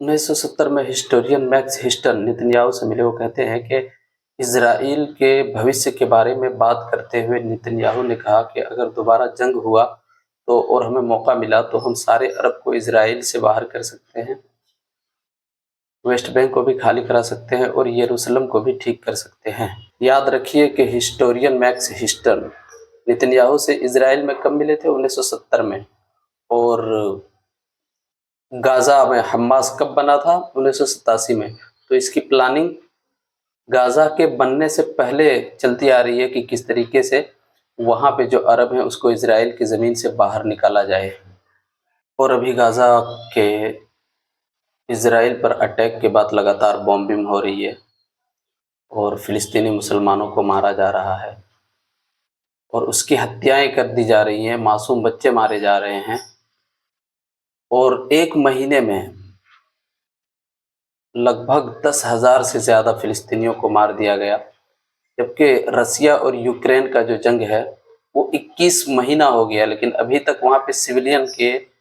1970 में historian max हिस्टन Netanyahu से मिले। वो कहते हैं कि इज़राइल के भविष्य के बारे में बात करते हुए नेतन्याहू ने कहा कि अगर दोबारा जंग हुआ तो और हमें मौका मिला तो हम सारे अरब को इज़राइल से बाहर कर सकते हैं, वेस्ट बैंक को भी खाली करा सकते हैं और यरूशलेम को भी ठीक कर सकते हैं। याद रखिए कि हिस्टोरियन मैक्स हिस्टन नेतन्याहू से इज़राइल में कब मिले थे? 1970 में। और गाज़ा में हमास कब बना था? 1987 में। तो इसकी प्लानिंग गाज़ा के बनने से पहले चलती आ रही है कि किस तरीके से वहाँ पे जो अरब हैं उसको इज़राइल की ज़मीन से बाहर निकाला जाए। और अभी गाज़ा के इज़राइल पर अटैक के बाद लगातार बॉम्बिंग हो रही है और फ़िलिस्तीनी मुसलमानों को मारा जा रहा है और उसकी हत्याएँ कर दी जा रही हैं, मासूम बच्चे मारे जा रहे हैं। और 1 महीने में लगभग 10,000 से ज़्यादा फ़िलिस्तीनियों को मार दिया गया, जबकि रसिया और यूक्रेन का जो जंग है वो 21 महीना हो गया, लेकिन अभी तक वहाँ पे सिविलियन के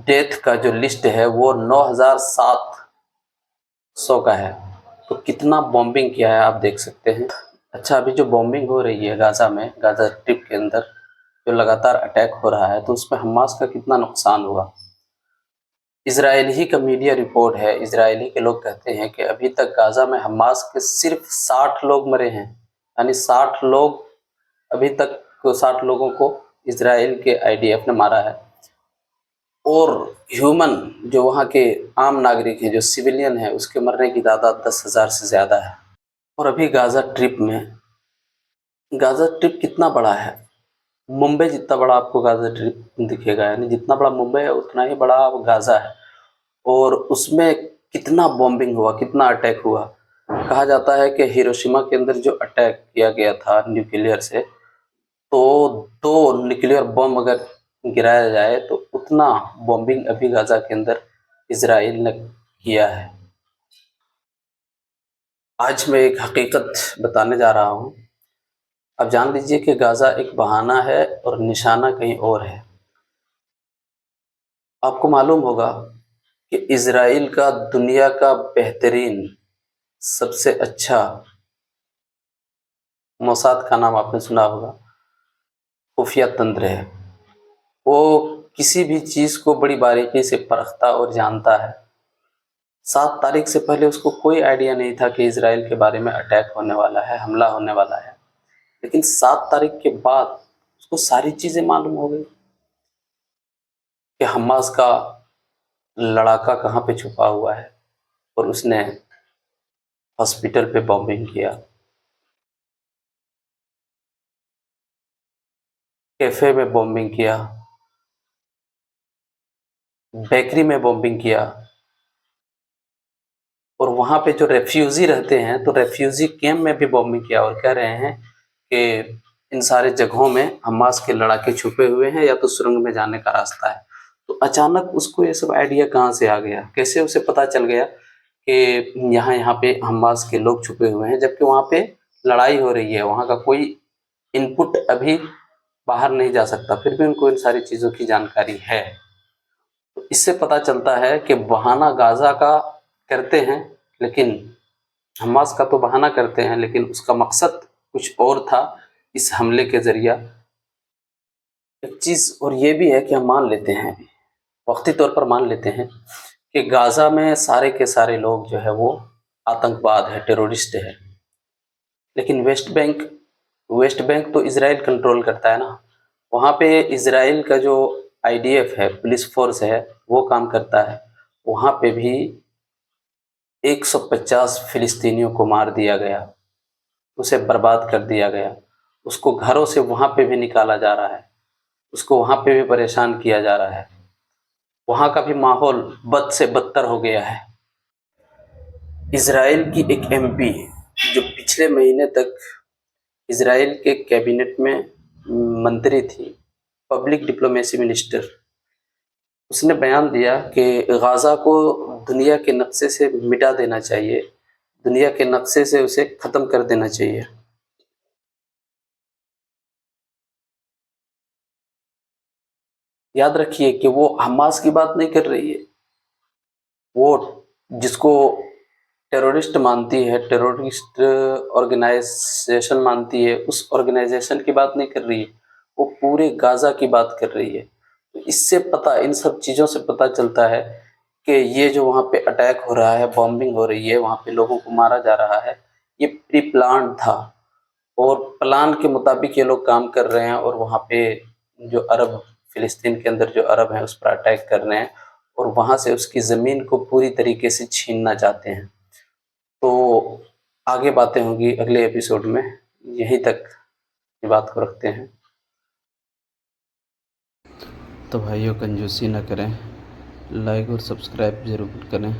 डेथ का जो लिस्ट है वो 9,700 का है। तो कितना बॉम्बिंग किया है आप देख सकते हैं। अच्छा, अभी जो बॉम्बिंग हो रही है गाज़ा में, गाज़ा स्ट्रिप के अंदर जो लगातार अटैक हो रहा है, तो उसमें हमास का कितना नुकसान हुआ? इज़राइल ही का मीडिया रिपोर्ट है, इज़राइली के लोग कहते हैं कि अभी तक गाज़ा में हमास के सिर्फ 60 लोग मरे हैं, यानी 60 लोग अभी तक 60 लोगों को इज़राइल के आईडीएफ ने मारा है। और ह्यूमन जो वहाँ के आम नागरिक हैं, जो सिविलियन हैं, उसके मरने की तादाद 10,000 से ज़्यादा है। और अभी गाज़ा ट्रिप कितना बड़ा है? मुंबई जितना बड़ा आपको गाज़ा ट्रिप दिखेगा, यानी जितना बड़ा मुंबई है उतना ही बड़ा गाज़ा है। और उसमें कितना बॉम्बिंग हुआ, कितना अटैक हुआ। कहा जाता है कि हिरोशिमा के अंदर जो अटैक किया गया था न्यूक्लियर से, तो 2 न्यूक्लियर बम अगर गिराया जाए तो उतना बॉम्बिंग अभी गाज़ा के अंदर इज़राइल ने किया है। आज मैं एक हकीकत बताने जा रहा हूँ। अब जान लीजिए कि गाज़ा एक बहाना है और निशाना कहीं और है। आपको मालूम होगा कि इज़राइल का दुनिया का बेहतरीन, सबसे अच्छा, मोसाद का नाम आपने सुना होगा, खुफिया तंत्र है। वो किसी भी चीज़ को बड़ी बारीकी से परखता और जानता है। 7 तारीख से पहले उसको कोई आइडिया नहीं था कि इज़राइल के बारे में अटैक होने वाला है, हमला होने वाला है। लेकिन 7 तारीख के बाद उसको सारी चीज़ें मालूम हो गई कि हमास का लड़ाका कहाँ पे छुपा हुआ है और उसने हॉस्पिटल पे बॉम्बिंग किया, कैफ़े में बॉम्बिंग किया, बेकरी में बॉम्बिंग किया। और वहाँ पे जो रेफ्यूज़ी रहते हैं, तो रेफ्यूज़ी कैंप में भी बॉम्बिंग किया और कह रहे हैं कि इन सारे जगहों में हमास के लड़ाके छुपे हुए हैं या तो सुरंग में जाने का रास्ता है। तो अचानक उसको ये सब आइडिया कहाँ से आ गया? कैसे उसे पता चल गया कि यहाँ-यहाँ पे हमास के लोग छुपे हुए हैं, जबकि वहाँ पे लड़ाई हो रही है, वहाँ का कोई इनपुट अभी बाहर नहीं जा सकता, फिर भी उनको इन सारी चीज़ों की जानकारी है। तो इससे पता चलता है कि बहाना गाज़ा का करते हैं, लेकिन हमास का तो बहाना करते हैं, लेकिन उसका मकसद कुछ और था इस हमले के ज़रिया। एक चीज़ और ये भी है कि हम मान लेते हैं, वक़्ती तौर पर मान लेते हैं कि गाज़ा में सारे के सारे लोग जो है वो आतंकवाद है, टेररिस्ट है। लेकिन वेस्ट बैंक तो इज़राइल कंट्रोल करता है ना। वहाँ पे इज़राइल का जो आईडीएफ है, पुलिस फ़ोर्स है, वो काम करता है। वहाँ पे भी 150 फ़िलिस्तीनियों को मार दिया गया, उसे बर्बाद कर दिया गया। उसको घरों से वहाँ पे भी निकाला जा रहा है, उसको वहाँ पे भी परेशान किया जा रहा है। वहाँ का भी माहौल बद से बदतर हो गया है। इज़राइल की एक एमपी जो पिछले महीने तक इज़राइल के कैबिनेट में मंत्री थी, पब्लिक डिप्लोमेसी मिनिस्टर, उसने बयान दिया कि गाज़ा को दुनिया के नक्शे से मिटा देना चाहिए, दुनिया के नक्शे से उसे ख़त्म कर देना चाहिए। याद रखिए कि वो हमास की बात नहीं कर रही है, वो जिसको टेररिस्ट मानती है, टेररिस्ट ऑर्गेनाइजेशन मानती है, उस ऑर्गेनाइजेशन की बात नहीं कर रही है, वो पूरे गाज़ा की बात कर रही है। तो इससे पता इन सब चीज़ों से पता चलता है कि ये जो वहाँ पे अटैक हो रहा है, बॉम्बिंग हो रही है, वहाँ पे लोगों को मारा जा रहा है, ये प्री प्लान्ड था और प्लान के मुताबिक ये लोग काम कर रहे हैं और वहाँ पे जो अरब फ़िलिस्तीन के अंदर जो अरब हैं, उस पर अटैक कर रहे हैं और वहाँ से उसकी ज़मीन को पूरी तरीके से छीनना चाहते हैं। तो आगे बातें होंगी अगले एपिसोड में, यहीं तक ये बात को रखते हैं। तो भाइयों कंजूसी ना करें, लाइक और सब्सक्राइब ज़रूर करें,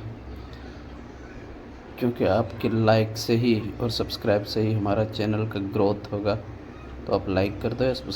क्योंकि आपके लाइक से ही और सब्सक्राइब से ही हमारा चैनल का ग्रोथ होगा। तो आप लाइक कर दो या सब्सक्राइब